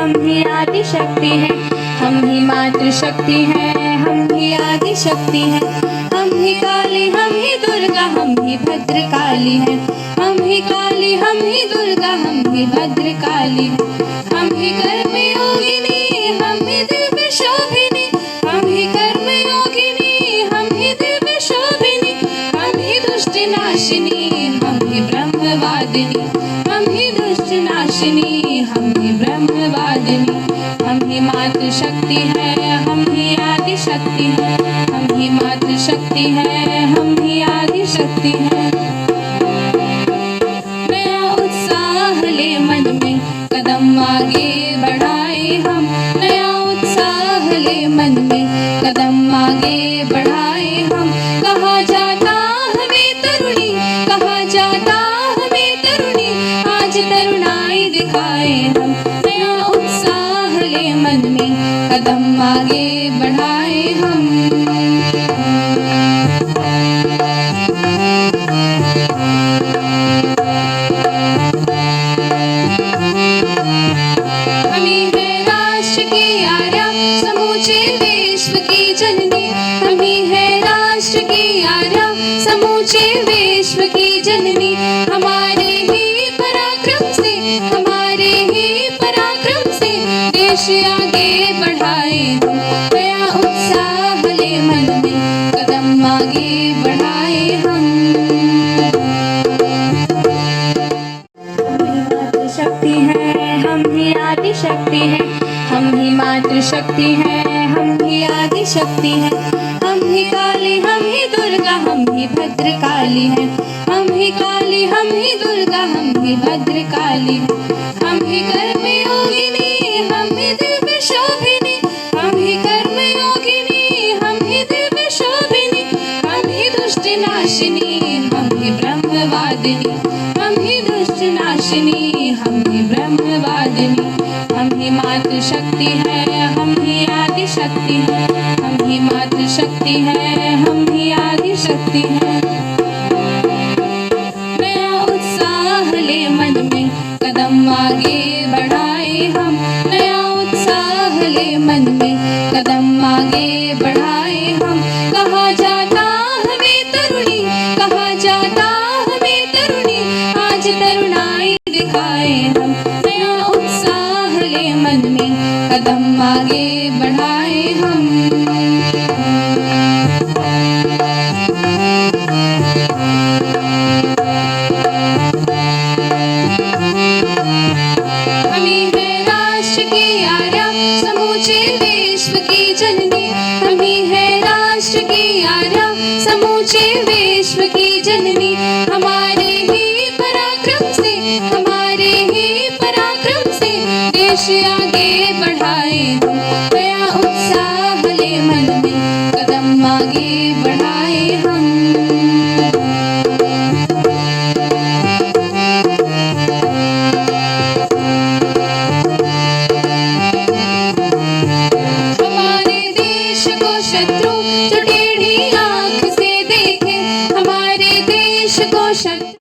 हम ही आदि शक्ति हैं, हम ही मातृशक्ति हैं, हम ही आदि शक्ति हैं। हम ही काली, हम ही दुर्गा, हम ही भद्रकाली हैं। हम ही काली, हम ही दुर्गा, हम ही भद्रकाली हैं। हम ही कर्म योगिनी, हम ही दिव्य शोभिनी। हम ही कर्म योगिनी, हम ही दिव्य शोभिनी। हम ही दुष्ट नाशिनी, हम ही ब्रह्मवादिनी। हम ही दुष्ट नाशिनी, हम ही ब्रह्मवादिनी। हम ही मातृशक्ति है, हम ही आदि शक्ति है। हम ही मातृशक्ति है, हम ही आदि शक्ति है। नया उत्साह ले मन में, कदम आगे बढ़ाए हम। नया उत्साह ले मन में, कदम आगे बढ़ाए हम। कहा जाता हमें तरुणी, कहा जाता हमें तरुणी, आज तरुणाई दिखाए हम। नया उत्साह ले मन में, कदम आगे बढ़ाए हम। हमी है राष्ट्र की आर्या, समूचे विश्व की जननी। हमी है राष्ट्र की आर्या, समूचे विश्व की जननी। हमारे ही पराक्रम से, हमारे ही पराक्रम से देश आगे बढ़ाए हम। नया उत्साह ले मन में, कदम आगे बढ़ाए हम। शक्ति है, हम ही आदि शक्ति है। हम ही मातृशक्ति है, हम ही आदि शक्ति है। हम ही काली, हम ही दुर्गा, हम ही भद्रकाली है। हम ही काली, हम ही दुर्गा, हम ही भद्रकाली है। हम ही कर्म योगिनी, हम ही दिव्य शोभिनी। हम ही कर्म योगिनी, हम ही दिव्य शोभिनी। हम ही दुष्ट नाशिनी, हम ही ब्रह्मवादिनी। हम ही दुष्ट नाशिनी, हम ही ब्रह्मवादिनी। हम ही मातृशक्ति है, हम ही आदि शक्ति है। हम ही मातृशक्ति है, हम ही आदि शक्ति है। नया उत्साह ले मन में, कदम आगे बढ़ाए हम। नया उत्साह ले मन में, कदम आगे बढ़ाए हम। कहा जाता हमें तरुणी, कहा जाता हमें तरुणी, आज तरुणाई दिखाए हम। नया उत्साह ले मन में, कदम आगे बढ़ाए हम। हमी है राष्ट्र की आर्या, समूचे विश्व की जननी। हमी है राष्ट्र की आर्या, समूचे विश्व की जननी। हमारे ही पराक्रम से, हमारे ही पराक्रम से देश आगे बढ़ाए हम। नया उत्साह ले मन में, कदम आगे बढ़ाए हम। हमारे देश को शत्रु जो टेढ़ी आंख से देखे, हमारे देश को शत्रु